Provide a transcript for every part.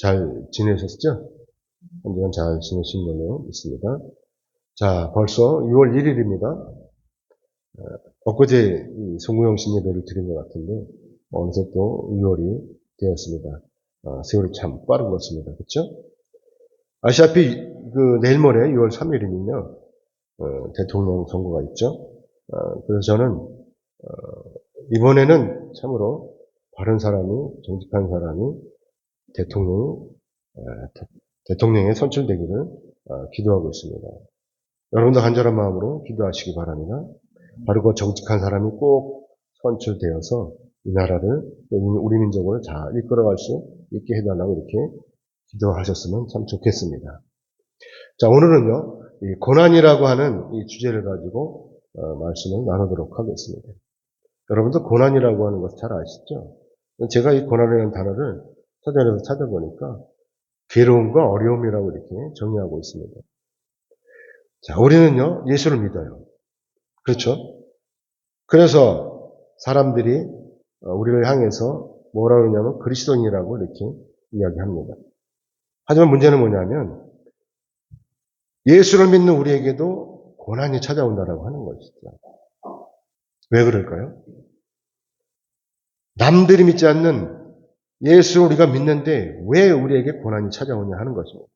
잘 지내셨죠? 한 주간 잘 지내신 걸로 믿습니다. 자, 벌써 6월 1일입니다. 엊그제 송구영신 예배를 드린 것 같은데, 어느새 또 6월이 되었습니다. 세월이 참 빠른 것 같습니다. 그렇죠? 아시다시피 내일 모레 6월 3일이면요, 대통령 선거가 있죠. 그래서 저는 이번에는 참으로 바른 사람이, 정직한 사람이 대통령에 선출되기를 기도하고 있습니다. 여러분도 간절한 마음으로 기도하시기 바랍니다. 바르고 정직한 사람이 꼭 선출되어서 이 나라를, 우리 민족을 잘 이끌어갈 수 있게 해달라고 이렇게 기도하셨으면 참 좋겠습니다. 자, 오늘은요, 이 고난이라고 하는 이 주제를 가지고 말씀을 나누도록 하겠습니다. 여러분도 고난이라고 하는 것을 잘 아시죠? 제가 이 고난이라는 단어를 서점에서 찾아보니까 괴로움과 어려움이라고 이렇게 정의하고 있습니다. 자, 우리는요, 예수를 믿어요. 그렇죠? 그래서 사람들이 우리를 향해서 뭐라 그러냐면 그리스도인이라고 이렇게 이야기합니다. 하지만 문제는 뭐냐면 예수를 믿는 우리에게도 고난이 찾아온다라고 하는 것이죠. 왜 그럴까요? 남들이 믿지 않는 예수를 우리가 믿는데 왜 우리에게 고난이 찾아오냐 하는 것입니다.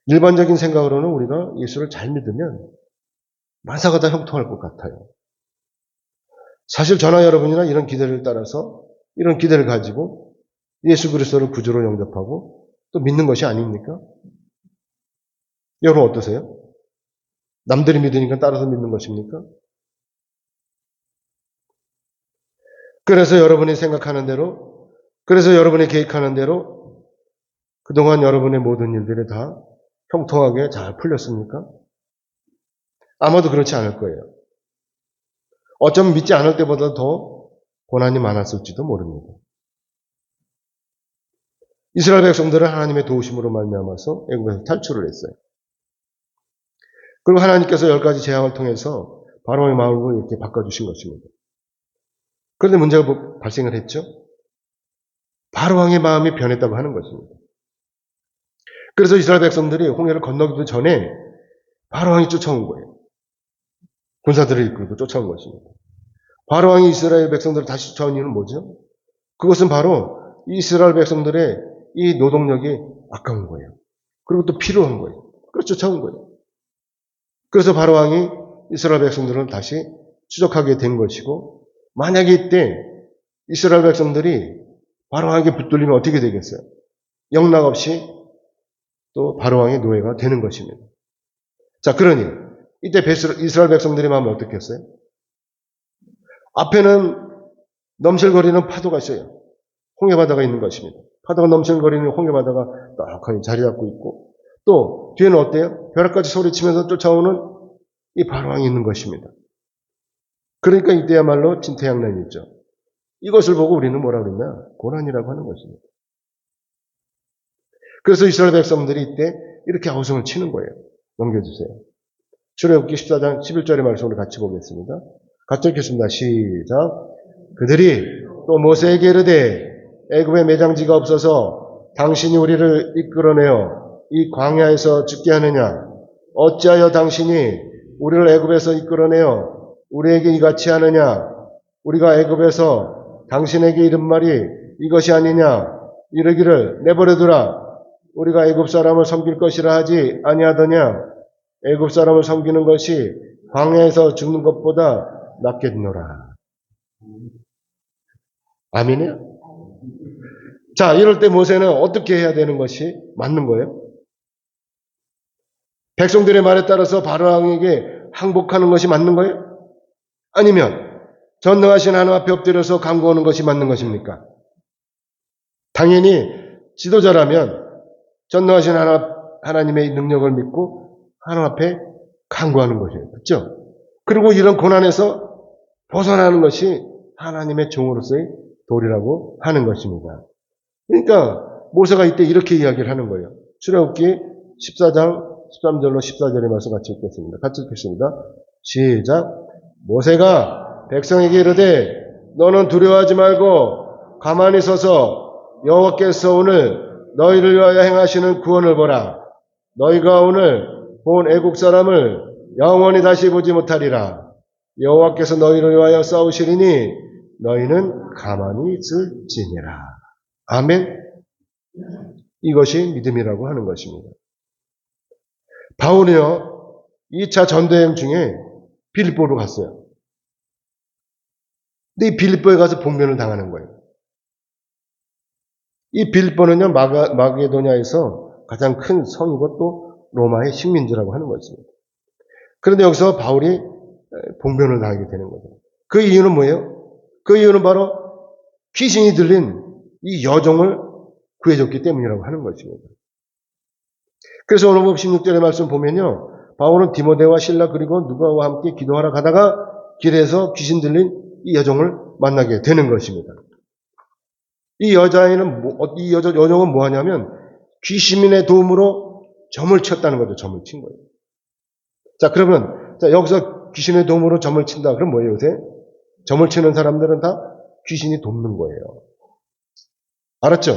일반적인 생각으로는 우리가 예수를 잘 믿으면 만사가 다 형통할 것 같아요. 사실 저나 여러분이나 이런 기대를 따라서 이런 기대를 가지고 예수 그리스도를 구주로 영접하고 또 믿는 것이 아닙니까? 여러분 어떠세요? 남들이 믿으니까 따라서 믿는 것입니까? 그래서 여러분이 생각하는 대로, 그래서 여러분이 계획하는 대로 그동안 여러분의 모든 일들이 다 형통하게 잘 풀렸습니까? 아마도 그렇지 않을 거예요. 어쩌면 믿지 않을 때보다 더 고난이 많았을지도 모릅니다. 이스라엘 백성들은 하나님의 도우심으로 말미암아서 애굽에서 탈출을 했어요. 그리고 하나님께서 10가지 재앙을 통해서 바로의 마음을 이렇게 바꿔주신 것입니다. 그런데 문제가 발생을 했죠. 바로왕의 마음이 변했다고 하는 것입니다. 그래서 이스라엘 백성들이 홍해를 건너기도 전에 바로왕이 쫓아온 거예요. 군사들을 이끌고 쫓아온 것입니다. 바로왕이 이스라엘 백성들을 다시 쫓아온 이유는 뭐죠? 그것은 바로 이스라엘 백성들의 이 노동력이 아까운 거예요. 그리고 또 필요한 거예요. 그래서 쫓아온 거예요. 그래서 바로왕이 이스라엘 백성들을 다시 추적하게 된 것이고, 만약에 이때 이스라엘 백성들이 바로왕에게 붙들리면 어떻게 되겠어요? 영락없이 또 바로왕의 노예가 되는 것입니다. 자, 그러니 이때 이스라엘 백성들의 마음은 어떻게 했어요? 앞에는 넘실거리는 파도가 있어요. 홍해바다가 있는 것입니다. 파도가 넘실거리는 홍해바다가 떡하니 자리 잡고 있고, 또 뒤에는 어때요? 벼락같이 소리치면서 쫓아오는 이 바로왕이 있는 것입니다. 그러니까 이때야말로 진퇴양난이죠. 이것을 보고 우리는 뭐라 그랬냐? 고난이라고 하는 것입니다. 그래서 이스라엘 백성들이 이때 이렇게 아우성을 치는 거예요. 넘겨주세요. 출애굽기 14장 11절의 말씀을 같이 보겠습니다. 같이 읽겠습니다. 시작. 그들이 또 모세에게 이르되 애굽에 매장지가 없어서 당신이 우리를 이끌어내어 이 광야에서 죽게 하느냐? 어찌하여 당신이 우리를 애굽에서 이끌어내어 우리에게 이같이 하느냐? 우리가 애굽에서 당신에게 이른 말이 이것이 아니냐? 이르기를 내버려두라. 우리가 애굽 사람을 섬길 것이라 하지 아니하더냐? 애굽 사람을 섬기는 것이 광야에서 죽는 것보다 낫겠노라. 아멘이요? 자, 이럴 때 모세는 어떻게 해야 되는 것이 맞는 거예요? 백성들의 말에 따라서 바로왕에게 항복하는 것이 맞는 거예요? 아니면 전능하신 하나님 앞에 엎드려서 간구하는 것이 맞는 것입니까? 당연히 지도자라면 전능하신 하나님의 능력을 믿고 하나님 앞에 간구하는 것이에요. 그렇죠? 그리고 이런 고난에서 벗어나는 것이 하나님의 종으로서의 도리라고 하는 것입니다. 그러니까 모세가 이때 이렇게 이야기를 하는 거예요. 출애굽기 14장 13절로 14절의 말씀 같이 읽겠습니다. 같이 읽겠습니다. 시작. 모세가 백성에게 이르되 너는 두려워하지 말고 가만히 서서 여호와께서 오늘 너희를 위하여 행하시는 구원을 보라. 너희가 오늘 본 애국 사람을 영원히 다시 보지 못하리라. 여호와께서 너희를 위하여 싸우시리니 너희는 가만히 있을지니라. 아멘. 이것이 믿음이라고 하는 것입니다. 바울이요, 2차 전도여행 중에 빌립보로 갔어요. 근데 이 빌립보에 가서 봉변을 당하는 거예요. 이 빌립보는요, 마게도냐에서 가장 큰 성이고 또 로마의 식민지라고 하는 것입니다. 그런데 여기서 바울이 봉변을 당하게 되는 거죠. 그 이유는 뭐예요? 그 이유는 바로 귀신이 들린 이 여종을 구해줬기 때문이라고 하는 것입니다. 그래서 오늘 16절의 말씀 보면요, 바울은 디모데와 실라 그리고 누가와 함께 기도하러 가다가 길에서 귀신 들린 이 여종을 만나게 되는 것입니다. 이 여종은 뭐 하냐면 귀신의 도움으로 점을 쳤다는 거죠. 점을 친 거예요. 자, 그러면 여기서 귀신의 도움으로 점을 친다. 그럼 뭐예요, 요새? 점을 치는 사람들은 다 귀신이 돕는 거예요. 알았죠?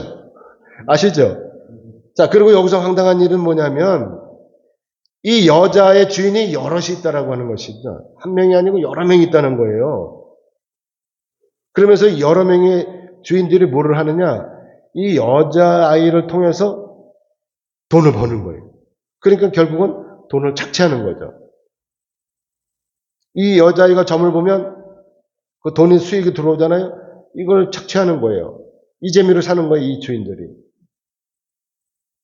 아시죠? 자, 그리고 여기서 황당한 일은 뭐냐면 이 여자의 주인이 여럿이 있다라고 하는 것이죠. 한 명이 아니고 여러 명이 있다는 거예요. 그러면서 여러 명의 주인들이 뭐를 하느냐? 이 여자아이를 통해서 돈을 버는 거예요. 그러니까 결국은 돈을 착취하는 거죠. 이 여자아이가 점을 보면 그 돈이 수익이 들어오잖아요. 이걸 착취하는 거예요. 이 재미로 사는 거예요, 이 주인들이.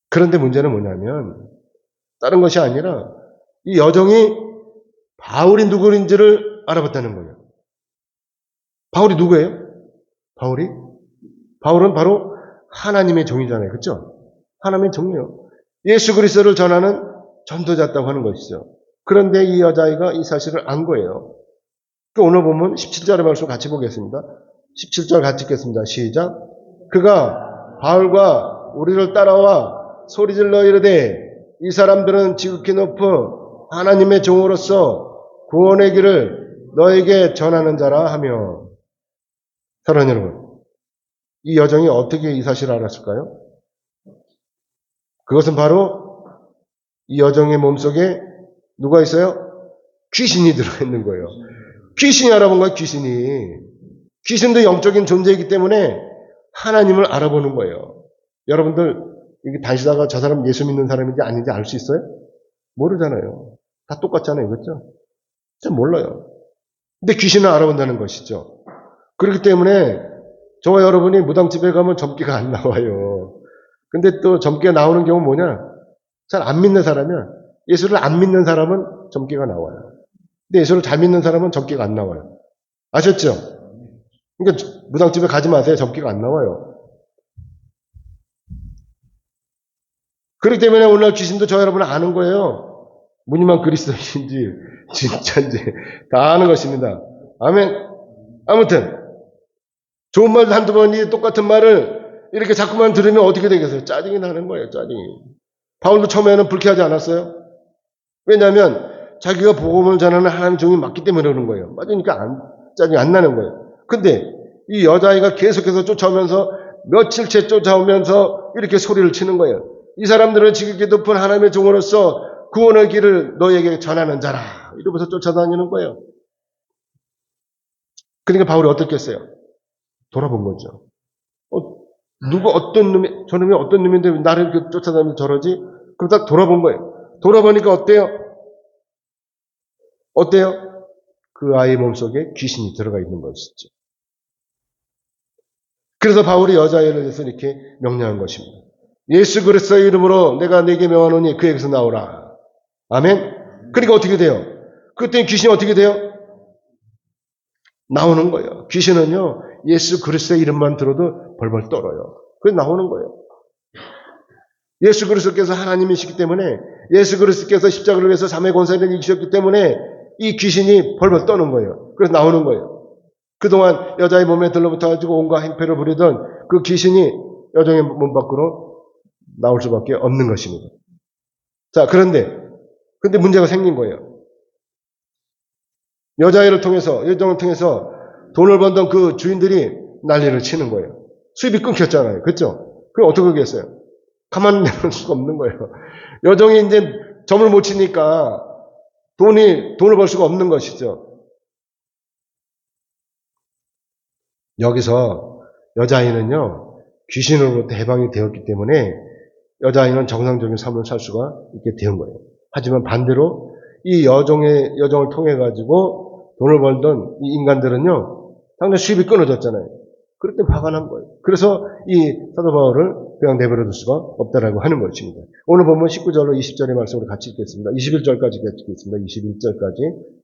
그런데 문제는 뭐냐면 다른 것이 아니라 이 여종이 바울이 누구인지를 알아봤다는 거예요. 바울이 누구예요? 바울은 바로 하나님의 종이잖아요. 그렇죠? 하나님의 종이에요. 예수 그리스도를 전하는 전도자였다고 하는 것이죠. 그런데 이 여자아이가 이 사실을 안 거예요. 오늘 보면 17절의 말씀 같이 보겠습니다. 17절 같이 읽겠습니다. 시작. 그가 바울과 우리를 따라와 소리질러 이르되 이 사람들은 지극히 높은 하나님의 종으로서 구원의 길을 너에게 전하는 자라 하며. 사랑하는 여러분, 이 여종이 어떻게 이 사실을 알았을까요? 그것은 바로 이 여종의 몸속에 누가 있어요? 귀신이 들어있는 거예요. 귀신이 알아본 거예요. 귀신도 영적인 존재이기 때문에 하나님을 알아보는 거예요. 여러분들 이게 다니시다가 저 사람 예수 믿는 사람인지 아닌지 알 수 있어요? 모르잖아요. 다 똑같잖아요. 그렇죠? 잘 몰라요. 근데 귀신을 알아본다는 것이죠. 그렇기 때문에 저와 여러분이 무당집에 가면 점괘가 안 나와요. 근데 또 점괘가 나오는 경우는 뭐냐? 잘 안 믿는 사람이야. 예수를 안 믿는 사람은 점괘가 나와요. 근데 예수를 잘 믿는 사람은 점괘가 안 나와요. 아셨죠? 그러니까 무당집에 가지 마세요. 점괘가 안 나와요. 그렇기 때문에 오늘날 귀신도 저 여러분을 아는 거예요. 무늬만 그리스도인지 진짜인지 다 아는 것입니다. 아멘. 아무튼 좋은 말 한두 번이 똑같은 말을 이렇게 자꾸만 들으면 어떻게 되겠어요? 짜증이 나는 거예요. 짜증이. 바울도 처음에는 불쾌하지 않았어요. 왜냐하면 자기가 복음을 전하는 하나님의 종이 맞기 때문에 그러는 거예요. 맞으니까 짜증이 안 나는 거예요. 근데 이 여자아이가 계속해서 쫓아오면서 며칠째 쫓아오면서 이렇게 소리를 치는 거예요. 이 사람들은 지극히 높은 하나님의 종으로서 구원의 길을 너에게 전하는 자라. 이러면서 쫓아다니는 거예요. 그러니까 바울이 어떻겠어요? 돌아본 거죠. 어떤 놈이, 저놈이 어떤 놈인데 나를 이렇게 쫓아다니면서 저러지? 그러다 돌아본 거예요. 돌아보니까 어때요? 그 아이의 몸속에 귀신이 들어가 있는 것이죠. 그래서 바울이 여자아이를 위해서 이렇게 명령한 것입니다. 예수 그리스도의 이름으로 내가 네게 명하노니 그에게서 나오라. 아멘? 그러니까 어떻게 돼요? 그때 귀신이 어떻게 돼요? 나오는 거예요. 귀신은요, 예수 그리스도의 이름만 들어도 벌벌 떨어요. 그래서 나오는 거예요. 예수 그리스도께서 하나님이시기 때문에, 예수 그리스도께서 십자가를 위해서 삼위 권세를 이기셨기 때문에 이 귀신이 벌벌 떠는 거예요. 그래서 나오는 거예요. 그동안 여자의 몸에 들러붙어가지고 온갖 행패를 부리던 그 귀신이 여종의 몸 밖으로 나올 수밖에 없는 것입니다. 자, 근데 문제가 생긴 거예요. 여자애를 통해서, 여종을 통해서 돈을 번던 그 주인들이 난리를 치는 거예요. 수입이 끊겼잖아요. 그렇죠? 그럼 어떻게 하겠어요? 가만 내놓을 수가 없는 거예요. 여종이 이제 점을 못 치니까 돈을 벌 수가 없는 것이죠. 여기서 여자아이는요, 귀신으로부터 해방이 되었기 때문에 여자아이는 정상적인 삶을 살 수가 있게 된 거예요. 하지만 반대로 이 여종을 통해 가지고 돈을 벌던 이 인간들은요, 당장 수입이 끊어졌잖아요. 그럴 때 화가 난 거예요. 그래서 이 사도 바울을 그냥 내버려 둘 수가 없다라고 하는 것입니다. 오늘 보면 19절로 20절의 말씀으로 같이 읽겠습니다. 21절까지 같이 읽겠습니다. 21절까지.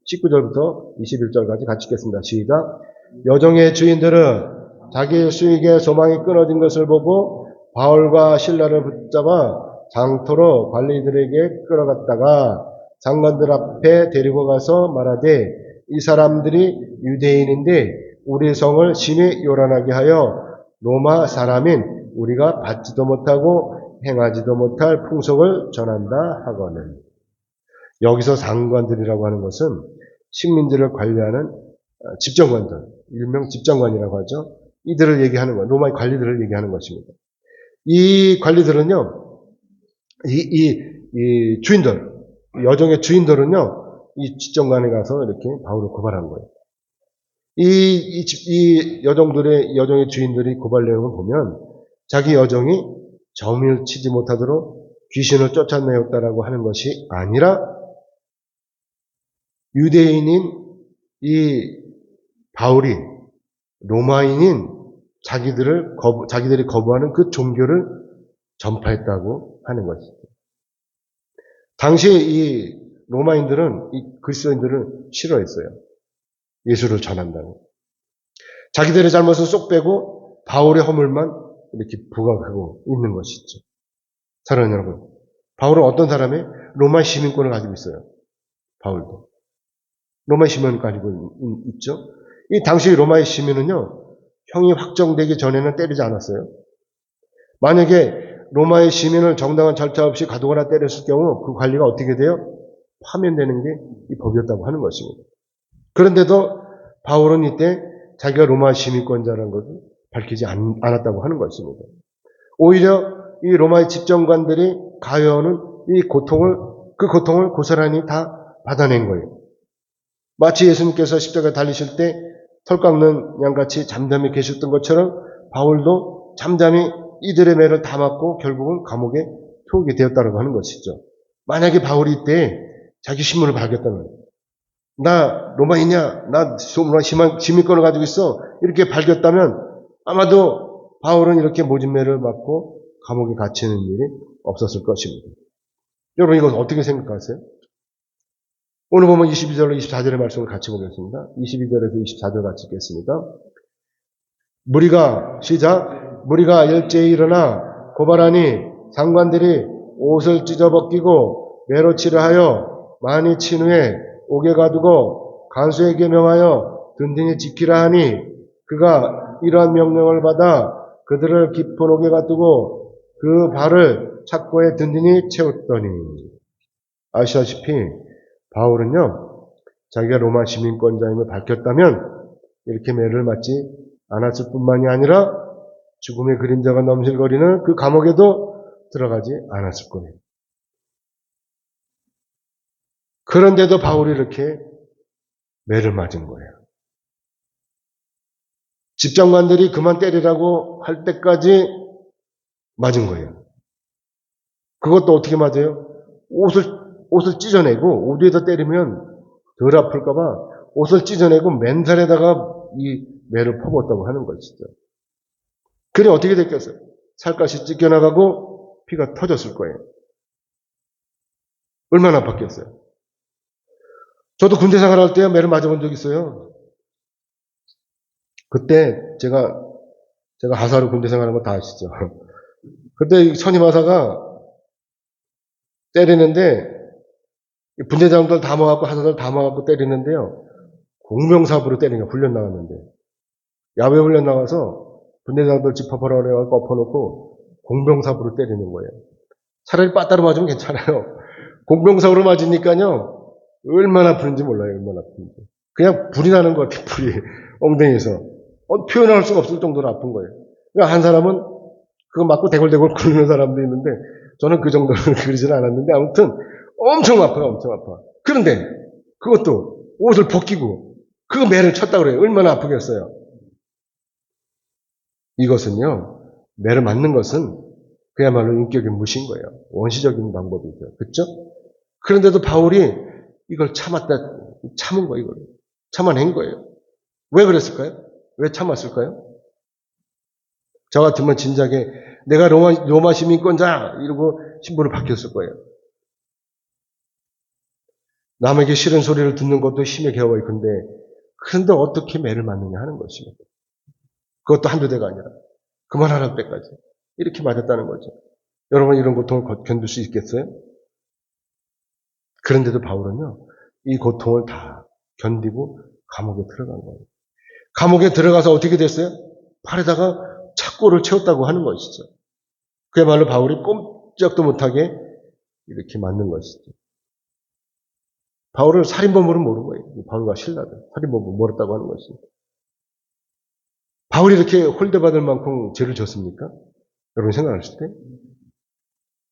19절부터 21절까지 같이 읽겠습니다. 시작. 여종의 주인들은 자기의 수익의 소망이 끊어진 것을 보고 바울과 실라를 붙잡아 장터로 관리들에게 끌어갔다가 장관들 앞에 데리고 가서 말하되 이 사람들이 유대인인데 우리 성을 심히 요란하게 하여 로마 사람인 우리가 받지도 못하고 행하지도 못할 풍속을 전한다 하거늘. 여기서 장관들이라고 하는 것은 식민지를 관리하는 집정관들, 일명 집정관이라고 하죠. 이들을 얘기하는 거예요. 로마의 관리들을 얘기하는 것입니다. 이 관리들은요, 이 주인들, 여종의 주인들은요, 이 집정관에 가서 이렇게 바울을 고발한 거예요. 이 여종의 주인들이 고발 내용을 보면 자기 여종이 점을 치지 못하도록 귀신을 쫓아내었다라고 하는 것이 아니라 유대인인 이 바울이 로마인인 자기들이 거부하는 그 종교를 전파했다고 하는 것이죠. 당시에 이 로마인들은 이 그리스도인들을 싫어했어요. 예수를 전한다고. 자기들의 잘못은 쏙 빼고 바울의 허물만 이렇게 부각하고 있는 것이죠. 사랑하는 여러분, 바울은 어떤 사람이 로마 시민권을 가지고 있어요. 바울도. 로마 시민권을 가지고 있죠. 이 당시 로마의 시민은요, 형이 확정되기 전에는 때리지 않았어요. 만약에 로마의 시민을 정당한 절차 없이 가두거나 때렸을 경우 그 관리가 어떻게 돼요? 파면되는 게 이 법이었다고 하는 것입니다. 그런데도 바울은 이때 자기가 로마 시민권자라는 것을 밝히지 않았다고 하는 것입니다. 오히려 이 로마의 집정관들이 가해오는 그 고통을 고스란히 다 받아낸 거예요. 마치 예수님께서 십자가에 달리실 때 털 깎는 양같이 잠잠히 계셨던 것처럼 바울도 잠잠히 이들의 매를 다 맞고 결국은 감옥에 투옥이 되었다고 하는 것이죠. 만약에 바울이 이때 자기 신문을 밝혔다면 나 로마이냐? 나 로마 시민권을 가지고 있어. 이렇게 밝혔다면 아마도 바울은 이렇게 모진 매를 맞고 감옥에 갇히는 일이 없었을 것입니다. 여러분 이건 어떻게 생각하세요? 오늘 보면 22절로 24절의 말씀을 같이 보겠습니다. 22절에서 24절 같이 읽겠습니다. 무리가 일제히 일어나 고발하니 상관들이 옷을 찢어벗기고 매로 치려하여 많이 친 후에 옥에 가두고 간수에게 명하여 든든히 지키라 하니 그가 이러한 명령을 받아 그들을 깊은 옥에 가두고 그 발을 착고에 든든히 채웠더니 아시다시피 바울은요, 자기가 로마 시민권자임을 밝혔다면 이렇게 매를 맞지 않았을 뿐만이 아니라 죽음의 그림자가 넘실거리는 그 감옥에도 들어가지 않았을 거예요. 그런데도 바울이 이렇게 매를 맞은 거예요. 집정관들이 그만 때리라고 할 때까지 맞은 거예요. 그것도 어떻게 맞아요? 옷을 찢어내고 옷 위에다 때리면 덜 아플까봐 옷을 찢어내고 맨살에다가 이 매를 퍼붓었다고 하는 것이죠. 그래 어떻게 됐겠어요? 살갗이 찢겨나가고 피가 터졌을 거예요. 얼마나 아팠겠어요? 저도 군대 생활할 때 매를 맞아본 적 있어요. 그때 제가 하사로 군대 생활한 거 다 아시죠? 그때 선임하사가 때리는데 분대장들 다 모아갖고 하사들 다 모아갖고 때리는데요. 공명사부로 때리는 거예요. 훈련 나갔는데. 야외 훈련 나가서 분대장들 집합하라고 해갖고 엎어놓고 공병사부로 때리는 거예요. 차라리 빠따로 맞으면 괜찮아요. 공병사부로 맞으니까요. 얼마나 아픈지 몰라요. 얼마나 아픈지. 그냥 불이 나는 거예요. 불이. 엉덩이에서. 표현할 수가 없을 정도로 아픈 거예요. 그러니까 한 사람은 그거 맞고 대골대골 굴리는 사람도 있는데 저는 그 정도는 그러지는 않았는데 아무튼 엄청 아파요. 엄청 아파. 그런데 그것도 옷을 벗기고 그 매를 쳤다고 그래요. 얼마나 아프겠어요. 이것은요. 매를 맞는 것은 그야말로 인격의 무시인 거예요. 원시적인 방법이죠. 그렇죠? 그런데도 바울이 이걸 참은 거예요. 이걸 참아낸 거예요. 왜 그랬을까요? 왜 참았을까요? 저 같으면 진작에 내가 로마 시민권자 이러고 신분을 바뀌었을 거예요. 남에게 싫은 소리를 듣는 것도 힘의 겨워요. 그런데 어떻게 매를 맞느냐 하는 것입니다. 그것도 한두 대가 아니라 그만하라는 때까지 이렇게 맞았다는 거죠. 여러분 이런 고통을 견딜 수 있겠어요? 그런데도 바울은요. 이 고통을 다 견디고 감옥에 들어간 거예요. 감옥에 들어가서 어떻게 됐어요? 팔에다가 착고를 채웠다고 하는 것이죠. 그야말로 바울이 꼼짝도 못하게 이렇게 맞는 것이죠. 바울을 살인범으로 모른 거예요. 바울과 실라를 살인범으로 몰았다고 하는 것입니다. 바울이 이렇게 홀대받을 만큼 죄를 졌습니까? 여러분 생각하실 때?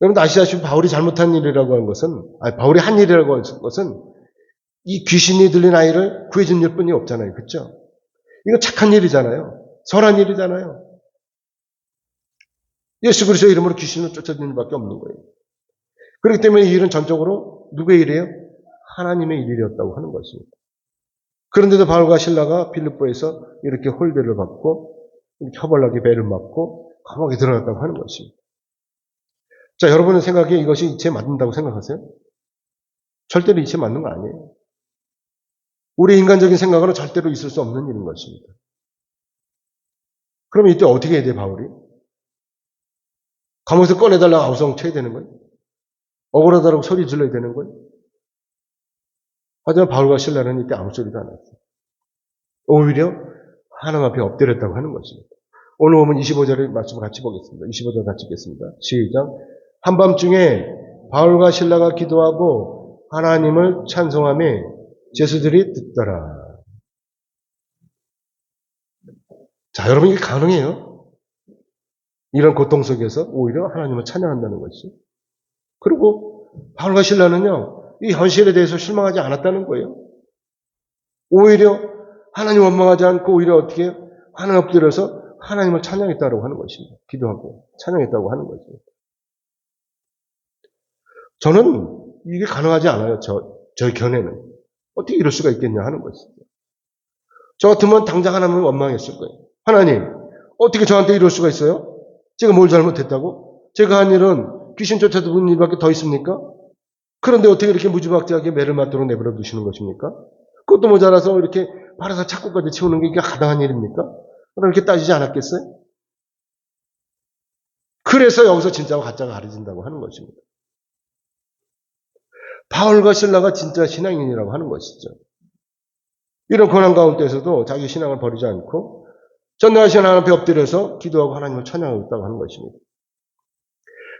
여러분 아시다시피 바울이 잘못한 일이라고 하는 것은, 바울이 한 일이라고 하는 것은 이 귀신이 들린 아이를 구해준 일뿐이 없잖아요. 그렇죠? 이거 착한 일이잖아요. 선한 일이잖아요. 예수 그리스도의 이름으로 귀신을 쫓아내는 일밖에 없는 거예요. 그렇기 때문에 이 일은 전적으로 누구의 일이에요? 하나님의 일이었다고 하는 것입니다. 그런데도 바울과 실라가 빌립보에서 이렇게 홀대를 받고 이렇게 허벌나게 배를 맞고 감옥에 들어갔다고 하는 것입니다. 자, 여러분의 생각에 이것이 이치에 맞는다고 생각하세요? 절대로 이치에 맞는 거 아니에요. 우리 인간적인 생각으로 절대로 있을 수 없는 일인 것입니다. 그러면 이때 어떻게 해야 돼, 바울이? 감옥에서 꺼내달라고 아우성 쳐야 되는 거예요? 억울하다고 소리 질러야 되는 거예요? 하지만 바울과 실라는 이때 아무 소리도 안 했어요. 오히려 하나님 앞에 엎드렸다고 하는 것입니다. 오늘 보면 25절의 말씀을 같이 보겠습니다. 25절 같이 읽겠습니다. 시작. 한밤중에 바울과 실라가 기도하고 하나님을 찬송하며 제수들이 듣더라. 자, 여러분 이게 가능해요? 이런 고통 속에서 오히려 하나님을 찬양한다는 것이. 그리고 바울과 실라는요, 이 현실에 대해서 실망하지 않았다는 거예요. 오히려 하나님 원망하지 않고 오히려 어떻게 해요? 하나님 엎드려서 하나님을 찬양했다고 하는 것입니다. 기도하고 찬양했다고 하는 거죠. 저는 이게 가능하지 않아요. 저의 견해는. 어떻게 이럴 수가 있겠냐 하는 것이죠. 저 같으면 당장 하나님을 원망했을 거예요. 하나님, 어떻게 저한테 이럴 수가 있어요? 제가 뭘 잘못했다고? 제가 한 일은 귀신 쫓아든 일밖에 더 있습니까? 그런데 어떻게 이렇게 무지막지하게 매를 맞도록 내버려 두시는 것입니까? 그것도 모자라서 이렇게 팔아서 착고까지 채우는 게 이게 가당한 일입니까? 그렇게 따지지 않았겠어요? 그래서 여기서 진짜와 가짜가 가려진다고 하는 것입니다. 바울과 실라가 진짜 신앙인이라고 하는 것이죠. 이런 고난 가운데서도 자기 신앙을 버리지 않고 전능하신 하나님 앞에 엎드려서 기도하고 하나님을 찬양하고 있다고 하는 것입니다.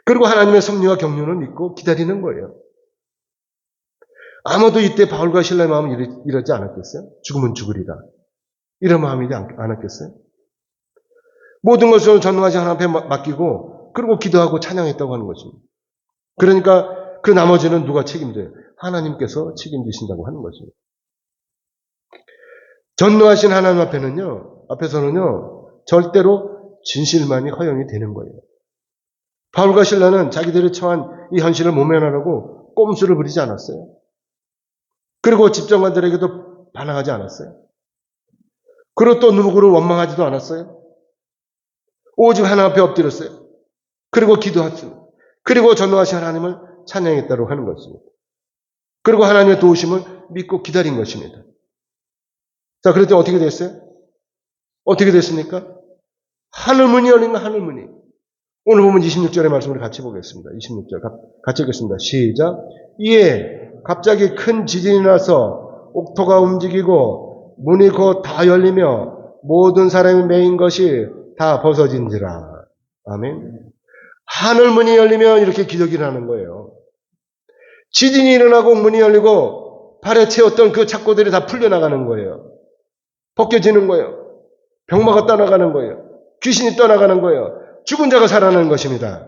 그리고 하나님의 섭리와 경륜을 믿고 기다리는 거예요. 아마도 이때 바울과 실라의 마음은 이러지 않았겠어요? 죽으면 죽으리라. 이런 마음이지 않았겠어요? 모든 것을 전능하신 하나님 앞에 맡기고 그리고 기도하고 찬양했다고 하는 것입니다. 그러니까 그 나머지는 누가 책임져요? 하나님께서 책임지신다고 하는 것입니다. 전능하신 하나님 앞에서는요, 절대로 진실만이 허용이 되는 거예요. 바울과 실라는 자기들이 처한 이 현실을 모면하라고 꼼수를 부리지 않았어요. 그리고 집정관들에게도 반항하지 않았어요. 그리고 또 누구를 원망하지도 않았어요. 오직 하나님 앞에 엎드렸어요. 그리고 기도했습니다. 그리고 전능하신 하나님을 찬양했다고 하는 것입니다. 그리고 하나님의 도우심을 믿고 기다린 것입니다. 자, 그랬더니 어떻게 됐어요? 어떻게 됐습니까? 하늘문이 열린 거, 하늘문이. 오늘 보면 26절의 말씀을 같이 보겠습니다. 26절 같이 읽겠습니다. 시작. 이에 갑자기 큰 지진이 나서 옥토가 움직이고 문이 곧 다 열리며 모든 사람이 메인 것이 다 벗어진지라. 아멘. 하늘문이 열리면 이렇게 기적이 나는 거예요. 지진이 일어나고 문이 열리고 발에 채웠던 그 착고들이 다 풀려나가는 거예요. 벗겨지는 거예요. 병마가 떠나가는 거예요. 귀신이 떠나가는 거예요. 죽은 자가 살아나는 것입니다.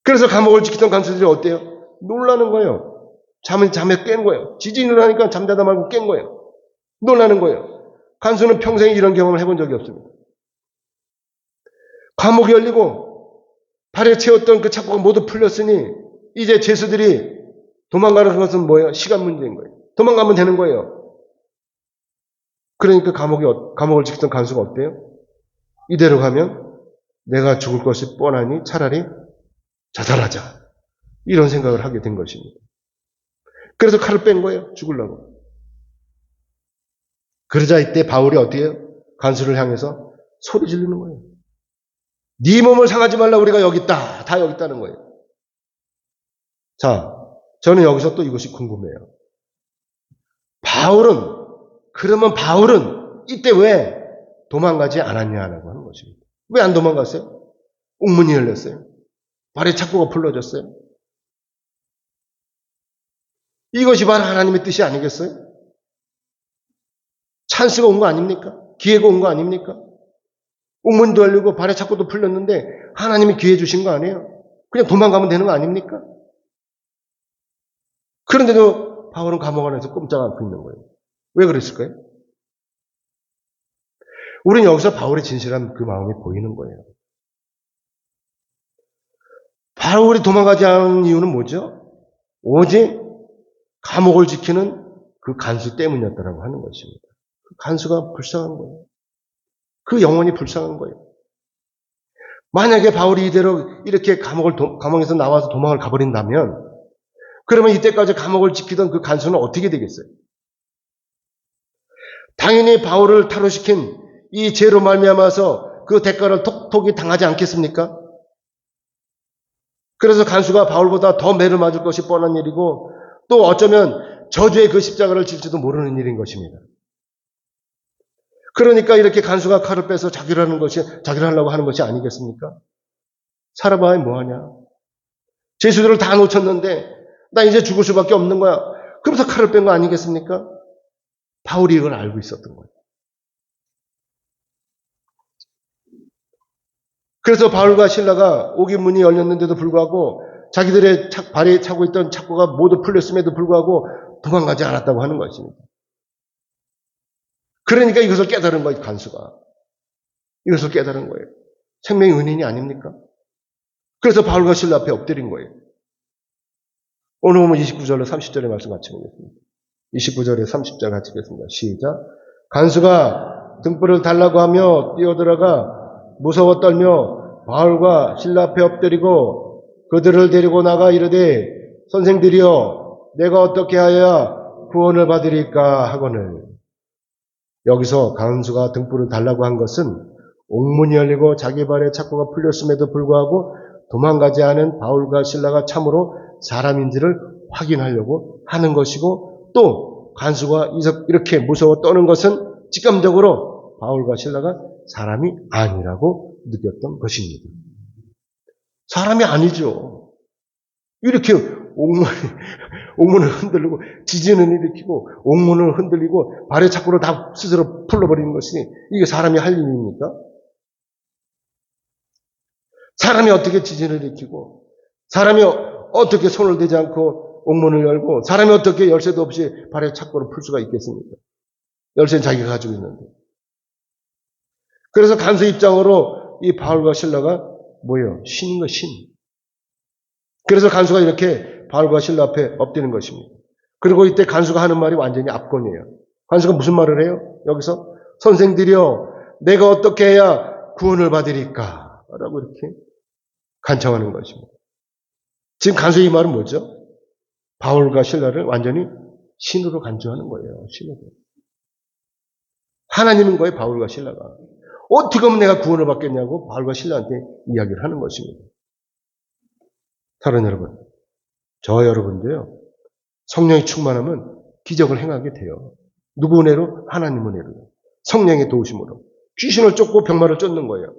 그래서 감옥을 지키던 간수들이 어때요? 놀라는 거예요. 잠에 깬 거예요. 지진이 일어나니까 잠자다 말고 깬 거예요. 놀라는 거예요. 간수는 평생에 이런 경험을 해본 적이 없습니다. 감옥이 열리고 발에 채웠던 그 착고가 모두 풀렸으니 이제 죄수들이 도망가는 것은 뭐예요? 시간 문제인 거예요. 도망가면 되는 거예요. 그러니까 감옥을 지키던 간수가 어때요? 이대로 가면 내가 죽을 것이 뻔하니 차라리 자살하자. 이런 생각을 하게 된 것입니다. 그래서 칼을 뺀 거예요. 죽으려고. 그러자 이때 바울이 어떻게 해요? 간수를 향해서 소리 지르는 거예요. 네 몸을 상하지 말라 우리가 여기 있다. 다 여기 있다는 거예요. 자, 저는 여기서 또 이것이 궁금해요. 그러면 바울은 이때 왜 도망가지 않았냐라고 하는 것입니다. 왜 안 도망갔어요? 옥문이 열렸어요. 발에 착고가 풀러졌어요. 이것이 바로 하나님의 뜻이 아니겠어요? 찬스가 온 거 아닙니까? 기회가 온 거 아닙니까? 옥문도 열리고 발에 착고도 풀렸는데 하나님이 기회 주신 거 아니에요? 그냥 도망가면 되는 거 아닙니까? 그런데도 바울은 감옥 안에서 꼼짝 않고 있는 거예요. 왜 그랬을까요? 우리는 여기서 바울의 진실한 그 마음이 보이는 거예요. 바울이 도망가지 않은 이유는 뭐죠? 오직 감옥을 지키는 그 간수 때문이었다고 하는 것입니다. 그 간수가 불쌍한 거예요. 그 영혼이 불쌍한 거예요. 만약에 바울이 이대로 이렇게 감옥에서 나와서 도망을 가버린다면 그러면 이때까지 감옥을 지키던 그 간수는 어떻게 되겠어요? 당연히 바울을 탈옥시킨 이 죄로 말미암아서 그 대가를 톡톡히 당하지 않겠습니까? 그래서 간수가 바울보다 더 매를 맞을 것이 뻔한 일이고 또 어쩌면 저주의 그 십자가를 질지도 모르는 일인 것입니다. 그러니까 이렇게 간수가 칼을 빼서 자기를 하려고 하는 것이 아니겠습니까? 살아봐야 뭐하냐? 죄수들을 다 놓쳤는데 나 이제 죽을 수밖에 없는 거야. 그러면서 칼을 뺀 거 아니겠습니까? 바울이 이걸 알고 있었던 거예요. 그래서 바울과 실라가 옥의 문이 열렸는데도 불구하고 자기들의 발에 차고 있던 착고가 모두 풀렸음에도 불구하고 도망가지 않았다고 하는 것입니다. 그러니까 이것을 깨달은 거예요, 간수가. 이것을 깨달은 거예요. 생명의 은인이 아닙니까? 그래서 바울과 실라 앞에 엎드린 거예요. 오늘 보면 29절로 30절의 말씀 같이 보겠습니다. 29절에 30절 같이 보겠습니다. 시작. 간수가 등불을 달라고 하며 뛰어들어가 무서워 떨며 바울과 실라 앞에 엎드리고 그들을 데리고 나가 이르되 선생들이여 내가 어떻게 하여야 구원을 받으리까 하거늘. 여기서 간수가 등불을 달라고 한 것은 옥문이 열리고 자기 발에 착고가 풀렸음에도 불구하고 도망가지 않은 바울과 실라가 참으로 사람인지를 확인하려고 하는 것이고 또 간수가 이렇게 무서워 떠는 것은 직감적으로 바울과 실라가 사람이 아니라고 느꼈던 것입니다. 사람이 아니죠. 이렇게 옥문을 흔들고 지진을 일으키고 옥문을 흔들리고 발에 착고를 다 스스로 풀러버리는 것이 이게 사람이 할 일입니까? 사람이 어떻게 지진을 일으키고 사람이 어떻게 손을 대지 않고 옥문을 열고 사람이 어떻게 열쇠도 없이 발에 착고를 풀 수가 있겠습니까? 열쇠는 자기가 가지고 있는데. 그래서 간수 입장으로 이 바울과 실라가 뭐예요? 신인 거 신. 그래서 간수가 이렇게 바울과 실라 앞에 엎드리는 것입니다. 그리고 이때 간수가 하는 말이 완전히 압권이에요. 간수가 무슨 말을 해요? 여기서 선생들이여 내가 어떻게 해야 구원을 받으리까? 라고 이렇게 간청하는 것입니다. 지금 간수의 이 말은 뭐죠? 바울과 실라를 완전히 신으로 간주하는 거예요. 신으로. 하나님인 거예요. 바울과 실라가. 어떻게 하면 내가 구원을 받겠냐고 바울과 실라한테 이야기를 하는 것입니다. 사랑하는 여러분, 저 여러분도요. 성령이 충만하면 기적을 행하게 돼요. 누구 은혜로? 하나님 은혜로. 성령의 도우심으로. 귀신을 쫓고 병마를 쫓는 거예요.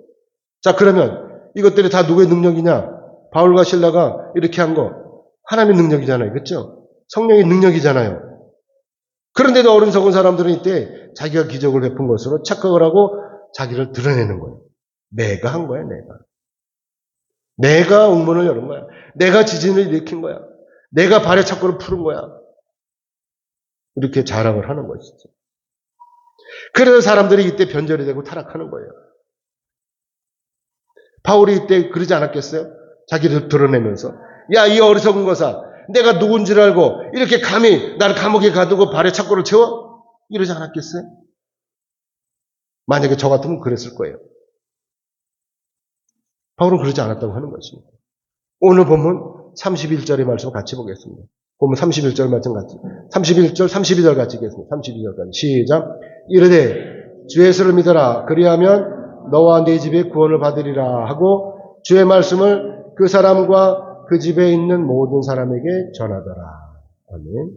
자, 그러면 이것들이 다 누구의 능력이냐? 바울과 실라가 이렇게 한 거 하나님의 능력이잖아요. 그렇죠? 성령의 능력이잖아요. 그런데도 어리석은 사람들은 이때 자기가 기적을 베푼 것으로 착각을 하고 자기를 드러내는 거예요. 내가 한 거야, 내가. 내가 웅문을 열은 거야. 내가 지진을 일으킨 거야. 내가 발의 착고를 푸른 거야. 이렇게 자랑을 하는 것이죠. 그래서 사람들이 이때 변절이 되고 타락하는 거예요. 바울이 이때 그러지 않았겠어요? 자기를 드러내면서. 야, 이 어리석은 것아. 내가 누군지를 알고 이렇게 감히 나를 감옥에 가두고 발에 착고를 채워? 이러지 않았겠어요? 만약에 저 같으면 그랬을 거예요. 바울은 그러지 않았다고 하는 것입니다. 오늘 본문 31절의 말씀 같이 보겠습니다. 본문 31절 말씀 같이. 31절, 32절 같이 읽겠습니다. 32절까지. 시작. 이르되 주 예수를 믿어라. 그리하면 너와 네 집에 구원을 받으리라 하고 주의 말씀을 그 사람과 그 집에 있는 모든 사람에게 전하더라. 아멘.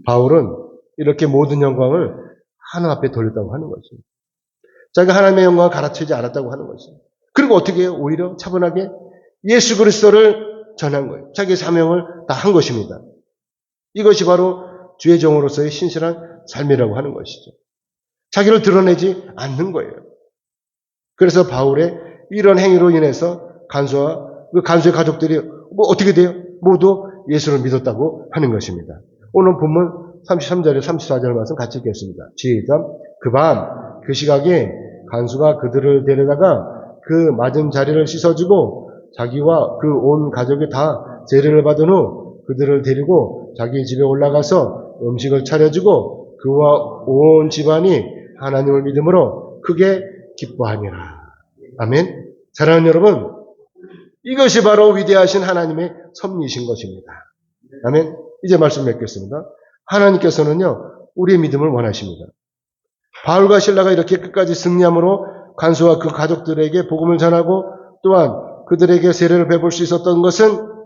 바울은 이렇게 모든 영광을 하나님 앞에 돌렸다고 하는 것입니다. 자기가 하나님의 영광을 갈아치우지 않았다고 하는 것입니다. 그리고 어떻게 해요? 오히려 차분하게 예수 그리스도를 전한 거예요. 자기의 사명을 다 한 것입니다. 이것이 바로 주의 종으로서의 신실한 삶이라고 하는 것이죠. 자기를 드러내지 않는 거예요. 그래서 바울의 이런 행위로 인해서 그 간수의 가족들이 어떻게 돼요? 모두 예수를 믿었다고 하는 것입니다. 오늘 본문 33절에 34절 말씀 같이 읽겠습니다. 시작. 그 밤, 그 시각에 간수가 그들을 데려다가 그 맞은 자리를 씻어주고 자기와 그 온 가족이 다 제례를 받은 후 그들을 데리고 자기 집에 올라가서 음식을 차려주고 그와 온 집안이 하나님을 믿음으로 크게 기뻐하니라. 아멘. 사랑하는 여러분, 이것이 바로 위대하신 하나님의 섭리이신 것입니다. 아멘. 이제 말씀 맺겠습니다. 하나님께서는요, 우리의 믿음을 원하십니다. 바울과 실라가 이렇게 끝까지 승리함으로 간수와 그 가족들에게 복음을 전하고 또한 그들에게 세례를 베풀 수 있었던 것은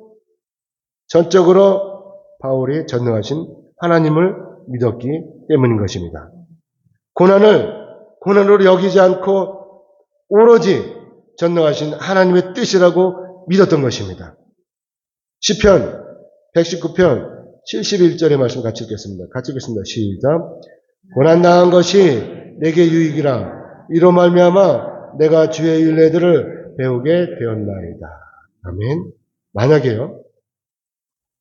전적으로 바울이 전능하신 하나님을 믿었기 때문인 것입니다. 고난으로 여기지 않고 오로지 전능하신 하나님의 뜻이라고 믿었던 것입니다. 시편 119편 71절의 말씀 같이 읽겠습니다. 같이 읽겠습니다. 시작. 고난당한 것이 내게 유익이라 이로 말미암아 내가 주의 율례들을 배우게 되었나이다. 아멘.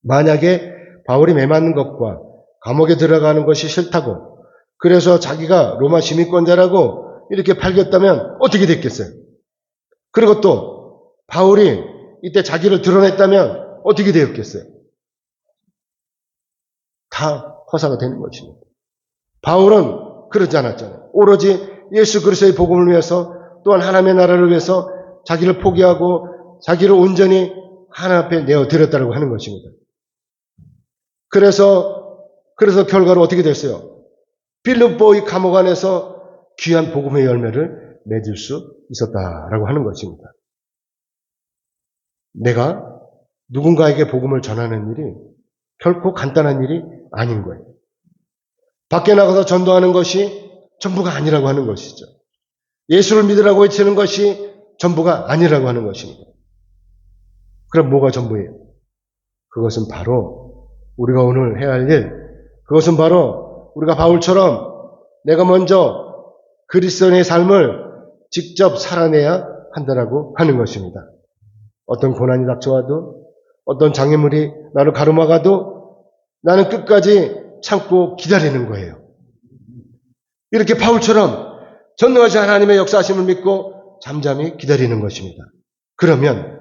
만약에 바울이 매맞는 것과 감옥에 들어가는 것이 싫다고 그래서 자기가 로마 시민권자라고 이렇게 팔겼다면 어떻게 됐겠어요? 그리고 또 바울이 이때 자기를 드러냈다면 어떻게 되었겠어요? 다 허사가 되는 것입니다. 바울은 그러지 않았잖아요. 오로지 예수 그리스도의 복음을 위해서 또한 하나님의 나라를 위해서 자기를 포기하고 자기를 온전히 하나님 앞에 내어드렸다고 하는 것입니다. 그래서 결과로 어떻게 됐어요? 빌립보의 감옥 안에서 귀한 복음의 열매를 맺을 수 있었다라고 하는 것입니다. 내가 누군가에게 복음을 전하는 일이 결코 간단한 일이 아닌 거예요. 밖에 나가서 전도하는 것이 전부가 아니라고 하는 것이죠. 예수를 믿으라고 외치는 것이 전부가 아니라고 하는 것입니다. 그럼 뭐가 전부예요? 그것은 바로 우리가 오늘 해야 할 일, 그것은 바로 우리가 바울처럼 내가 먼저 그리스도인의 삶을 직접 살아내야 한다라고 하는 것입니다. 어떤 고난이 닥쳐와도 어떤 장애물이 나를 가로막아도 나는 끝까지 참고 기다리는 거예요. 이렇게 바울처럼 전능하신 하나님의 역사하심을 믿고 잠잠히 기다리는 것입니다. 그러면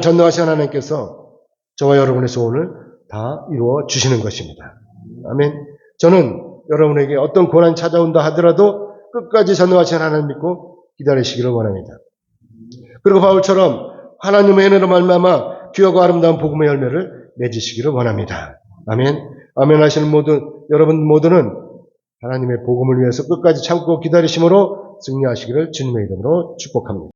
전능하신 하나님께서 저와 여러분의 소원을 다 이루어 주시는 것입니다. 아멘. 저는 여러분에게 어떤 고난이 찾아온다 하더라도 끝까지 전능하신 하나님 믿고 기다리시기를 원합니다. 그리고 바울처럼 하나님의 은혜로 말미암아 귀하고 아름다운 복음의 열매를 맺으시기를 원합니다. 아멘. 아멘 하시는 여러분 모두는 하나님의 복음을 위해서 끝까지 참고 기다리심으로 승리하시기를 주님의 이름으로 축복합니다.